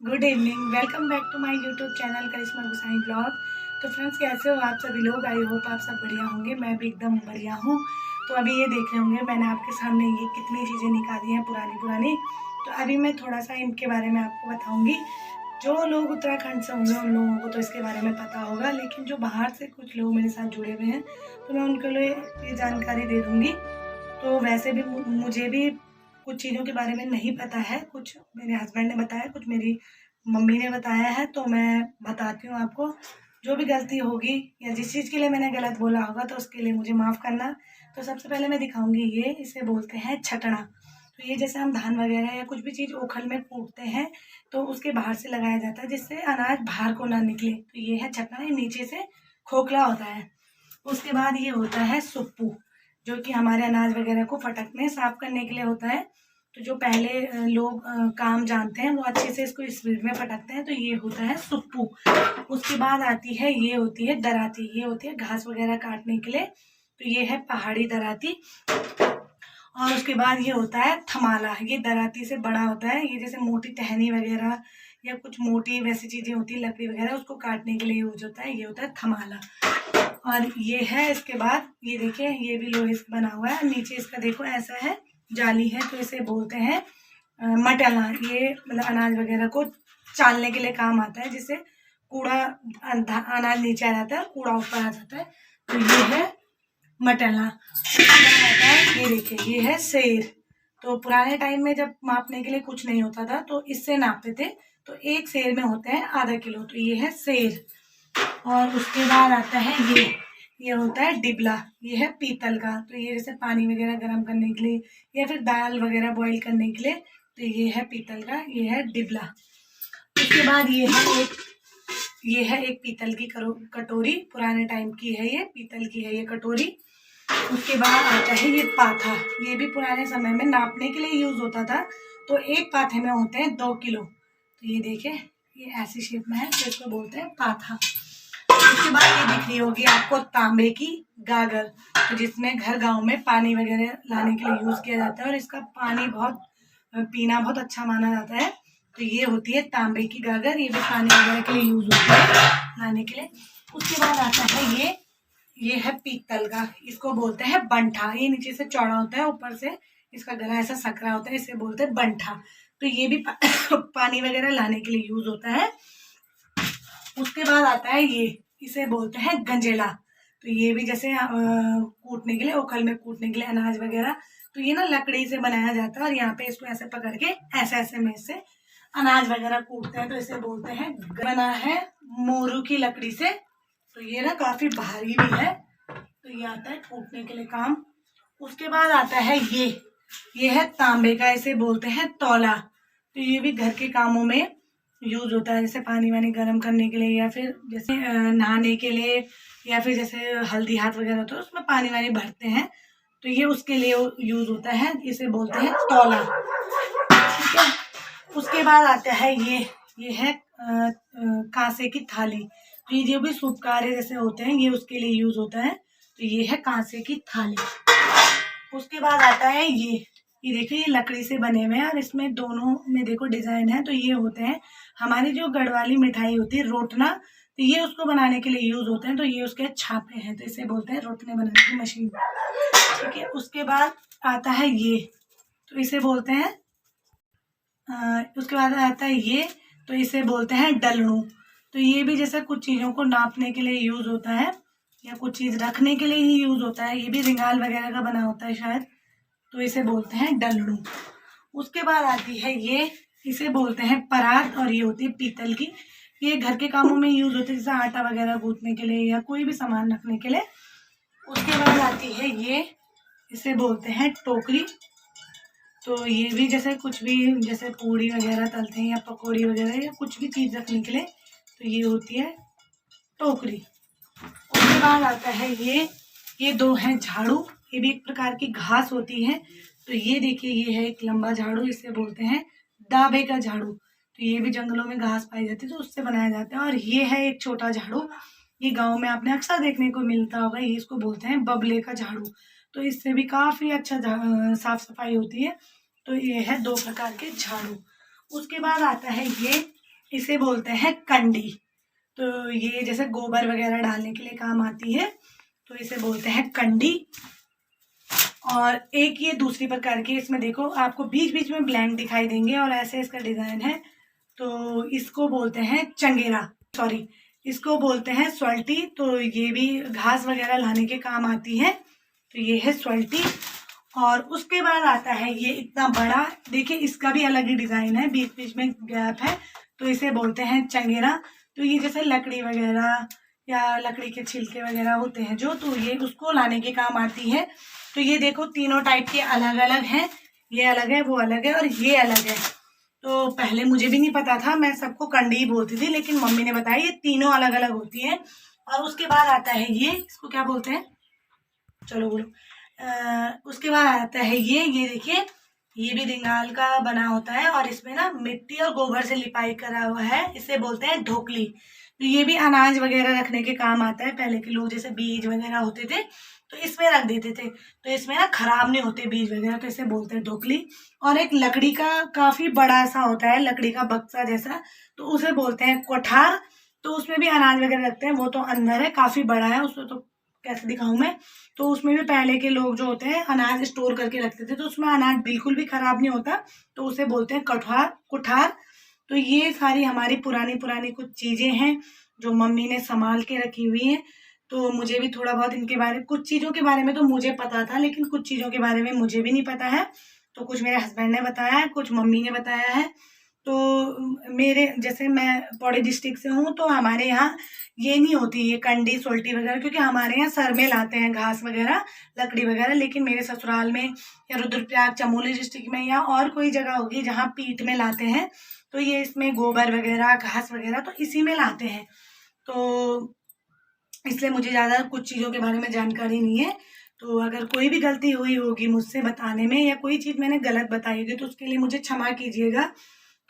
Good evening, welcome back to my YouTube channel Karishma Gusain blog. तो friends, कैसे हो आप सभी लोग? आई होप आप सब बढ़िया होंगे। मैं भी एकदम बढ़िया हूँ। तो अभी ये देख रहे होंगे मैंने आपके सामने ये कितनी चीज़ें निकाली हैं पुरानी पुरानी। तो अभी मैं थोड़ा सा इनके बारे में आपको बताऊँगी। जो लोग उत्तराखंड से होंगे उन लोगों को तो इसके बारे में पता होगा, लेकिन जो बाहर से कुछ लोग मेरे साथ जुड़े हुए हैं तो मैं उनके लिए ये जानकारी दे दूँगी। तो वैसे भी मुझे भी कुछ चीज़ों के बारे में नहीं पता है, कुछ मेरे हस्बैंड ने बताया, कुछ मेरी मम्मी ने बताया है, तो मैं बताती हूँ आपको। जो भी गलती होगी या जिस चीज़ के लिए मैंने गलत बोला होगा तो उसके लिए मुझे माफ़ करना। तो सबसे पहले मैं दिखाऊँगी ये, इसे बोलते हैं छटना। तो ये जैसे हम धान वगैरह या कुछ भी चीज़ ओखल में कूटते हैं तो उसके बाहर से लगाया जाता है जिससे अनाज बाहर को ना निकले। तो ये है छटना, ये नीचे से खोखला होता है। उसके बाद ये होता है सुप्पू, जो कि हमारे अनाज वगैरह को फटकने साफ करने के लिए होता है। तो जो पहले लोग काम जानते हैं वो अच्छे से इसको स्पीड में फटकते हैं, तो ये होता है सुप्पू। उसके बाद आती है, ये होती है दराती। ये होती है घास वगैरह काटने के लिए, तो ये है पहाड़ी दराती। और उसके बाद ये होता है थमाला। ये दराती से बड़ा होता है, ये जैसे मोटी टहनी वगैरह या कुछ मोटी वैसी चीज़ें होती है लकड़ी वगैरह, उसको काटने के लिए यूज होता है। ये होता है थमाला। और ये है, इसके बाद ये देखिए, ये भी लोहे से बना हुआ है। नीचे इसका देखो ऐसा है, जाली है, तो इसे बोलते हैं मटला। ये मतलब अनाज वगैरह को चालने के लिए काम आता है, जिससे कूड़ा अनाज नीचे आ जाता है, कूड़ा ऊपर आ जाता है। तो ये है मटला। ये देखिए, ये है सेर। तो पुराने टाइम में जब मापने के लिए कुछ नहीं होता था तो इससे नापते थे। तो एक सेर में होते हैं आधा किलो, तो ये है सेर। और उसके बाद आता है ये होता है डिबला। ये है पीतल का। तो ये जैसे पानी वगैरह गर्म करने के लिए या फिर दाल वगैरह बॉईल करने के लिए, तो ये है पीतल का, ये है डिबला। उसके बाद ये है एक पीतल की कटोरी। पुराने टाइम की है, ये पीतल की है ये कटोरी। उसके बाद आता है ये पाथा। ये भी पुराने समय में नापने के लिए यूज होता था। तो एक पाथे में होते हैं 2 किलो। तो ये देखिए, ये ऐसी शेप में है, तो इसको बोलते हैं पाथा। उसके बाद ये दिख रही होगी आपको तांबे की गागर, तो जिसमें घर गांव में पानी वगैरह लाने के लिए यूज किया जाता है और इसका पानी पीना बहुत अच्छा माना जाता है। तो ये होती है तांबे की गागर। ये भी पानी वगैरह के लिए यूज होती है लाने के लिए। उसके बाद आता है ये है पीतल का। इसको बोलते हैं बंठा। ये नीचे से चौड़ा होता है, ऊपर से इसका गला ऐसा सकरा होता है, इसे बोलते हैं बंठा। तो ये भी पानी वगैरह लाने के लिए यूज होता है। उसके बाद आता है ये, इसे बोलते हैं गंजेला। तो ये भी जैसे कूटने के लिए, ओखल में कूटने के लिए अनाज वगैरह। तो ये ना लकड़ी से बनाया जाता है और यहाँ पे इसको ऐसे पकड़ के ऐसे ऐसे में से अनाज वगैरह कूटते हैं, तो इसे बोलते हैं। बना है मोरू की लकड़ी से। तो ये ना काफी भारी भी है, तो ये आता है कूटने के लिए काम। उसके बाद आता है ये है तांबे का, इसे बोलते हैं तौला। तो ये भी घर के कामों में यूज होता है, जैसे पानी वानी गर्म करने के लिए या फिर जैसे नहाने के लिए, या फिर जैसे हल्दी हाथ वगैरह होता है उसमें पानी वानी भरते हैं, तो ये उसके लिए यूज होता है। इसे बोलते हैं तौला। ठीक है। उसके बाद आता है ये है कांसे की थाली। तो ये जो भी शुभ कार्य जैसे होते हैं ये उसके लिए यूज होता है। तो ये है कांसे की थाली। उसके बाद आता है ये देखिए, ये लकड़ी से बने हुए हैं और इसमें दोनों में देखो डिजाइन है। तो ये होते हैं हमारी जो गढ़वाली मिठाई होती है रोटना, तो ये उसको बनाने के लिए यूज होते हैं। तो ये उसके छापे हैं, तो इसे बोलते हैं रोटने बनाने की मशीन। ठीक है। उसके बाद आता है ये, तो इसे बोलते हैं उसके बाद आता है ये, तो इसे बोलते हैं डलणू। तो ये भी जैसे कुछ चीज़ों को नापने के लिए यूज होता है या कुछ चीज़ रखने के लिए ही यूज होता है। ये भी रिंगाल वगैरह का बना होता है शायद, तो इसे बोलते हैं डलणू। उसके बाद आती है ये, इसे बोलते हैं परात, और ये होती है पीतल की। ये घर के कामों में यूज होती है, जैसे आटा वगैरह गूंथने के लिए या कोई भी सामान रखने के लिए। उसके बाद आती है ये, इसे बोलते हैं टोकरी। तो ये भी जैसे कुछ भी, जैसे पूड़ी वगैरह तलते हैं या पकौड़ी वगैरह या कुछ भी चीज़ रखने के लिए, तो ये होती है टोकरी। उसके बाद आता है ये दो हैं झाड़ू। ये भी एक प्रकार की घास होती है। तो ये देखिए, ये है एक लंबा झाड़ू, इसे बोलते हैं दाबे का झाड़ू। तो ये भी जंगलों में घास पाई जाती है तो उससे बनाया जाता है। और ये है एक छोटा झाड़ू, ये गांव में आपने अक्सर देखने को मिलता होगा। ये इसको बोलते हैं बबले का झाड़ू। तो इससे भी काफी अच्छा साफ सफाई होती है। तो ये है 2 प्रकार के झाड़ू। उसके बाद आता है इसे बोलते हैं कंडी। तो ये जैसे गोबर वगैरह डालने के लिए काम आती है, तो इसे बोलते हैं कंडी। और एक ये दूसरी प्रकार की, इसमें देखो आपको बीच बीच में ब्लैंक दिखाई देंगे और ऐसे इसका डिज़ाइन है, तो इसको बोलते हैं चंगेरा, सॉरी इसको बोलते हैं स्वल्टी। तो ये भी घास वगैरह लाने के काम आती है, तो ये है स्वल्टी। और उसके बाद आता है ये इतना बड़ा, देखिए इसका भी अलग ही डिज़ाइन है, बीच बीच में गैप है, तो इसे बोलते हैं चंगेरा। तो ये जैसे लकड़ी वगैरह या लकड़ी के छिलके वगैरह होते हैं जो, तो ये उसको लाने के काम आती है। तो ये देखो तीनों टाइप के अलग अलग हैं, ये अलग है, वो अलग है और ये अलग है। तो पहले मुझे भी नहीं पता था, मैं सबको कंडी ही बोलती थी, लेकिन मम्मी ने बताया ये तीनों अलग अलग होती हैं। और उसके बाद आता है ये, इसको क्या बोलते हैं, चलो बोलो। उसके बाद आता है ये देखिए, ये भी रिंगाल का बना होता है और इसमें ना मिट्टी और गोबर से लिपाई करा हुआ है, इसे बोलते हैं ढोकली। तो ये भी अनाज वगैरह रखने के काम आता है। पहले के लोग जैसे बीज वगैरह होते थे तो इसमें रख देते थे, तो इसमें ना खराब नहीं होते बीज वगैरह, तो इसे बोलते हैं ढोकली। और एक लकड़ी का काफी बड़ा सा होता है, लकड़ी का बक्सा जैसा, तो उसे बोलते हैं कोठार। तो उसमें भी अनाज वगैरह रखते हैं, वो तो अंदर है, काफी बड़ा है, उसमें तो कैसे दिखाऊं मैं। तो उसमें भी पहले के लोग जो होते हैं अनाज स्टोर करके रखते थे, तो उसमें अनाज बिल्कुल भी खराब नहीं होता, तो उसे बोलते हैं कठार कुठार। तो ये सारी हमारी पुरानी पुरानी कुछ चीजें हैं जो मम्मी ने संभाल के रखी हुई हैं। तो मुझे भी थोड़ा बहुत इनके बारे, कुछ चीज़ों के बारे में तो मुझे पता था, लेकिन कुछ चीज़ों के बारे में मुझे भी नहीं पता है। तो कुछ मेरे हस्बैंड ने बताया है, कुछ मम्मी ने बताया है। तो मेरे जैसे मैं पौड़ी डिस्ट्रिक्ट से हूँ, तो हमारे यहाँ ये नहीं होती ये कंडी सोल्टी वगैरह, क्योंकि हमारे यहाँ सर में लाते हैं घास वगैरह, लकड़ी वगैरह। लेकिन मेरे ससुराल में या रुद्रप्रयाग चमोली डिस्ट्रिक्ट में या और कोई जगह होगी जहाँ पीठ में लाते हैं, तो ये इसमें गोबर वगैरह घास वगैरह तो इसी में लाते हैं। तो इसलिए मुझे ज़्यादा कुछ चीज़ों के बारे में जानकारी नहीं है। तो अगर कोई भी गलती हुई होगी मुझसे बताने में या कोई चीज़ मैंने गलत बताई होगी, तो उसके लिए मुझे क्षमा कीजिएगा।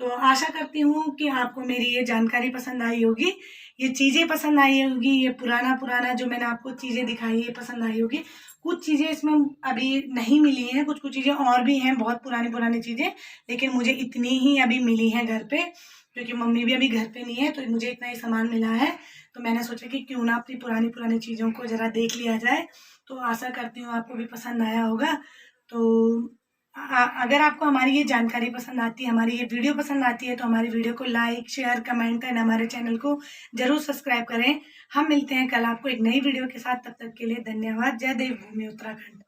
तो आशा करती हूँ कि आपको मेरी ये जानकारी पसंद आई होगी, ये चीज़ें पसंद आई होगी, ये पुराना जो मैंने आपको चीज़ें दिखाई ये पसंद आई होगी। कुछ चीज़ें इसमें अभी नहीं मिली हैं, कुछ चीज़ें और भी हैं, बहुत पुरानी चीज़ें, लेकिन मुझे इतनी ही अभी मिली हैं घर पे, क्योंकि मम्मी भी अभी घर पे नहीं है, तो मुझे इतना ही सामान मिला है। तो मैंने सोचा कि क्यों ना अपनी पुरानी चीज़ों को ज़रा देख लिया जाए। तो आशा करती हूँ आपको भी पसंद आया होगा। तो अगर आपको हमारी ये जानकारी पसंद आती है, हमारी ये वीडियो पसंद आती है, तो हमारी वीडियो को लाइक शेयर कमेंट एंड हमारे चैनल को ज़रूर सब्सक्राइब करें। हम मिलते हैं कल आपको एक नई वीडियो के साथ, तब तक के लिए धन्यवाद। जय देवभूमि उत्तराखंड।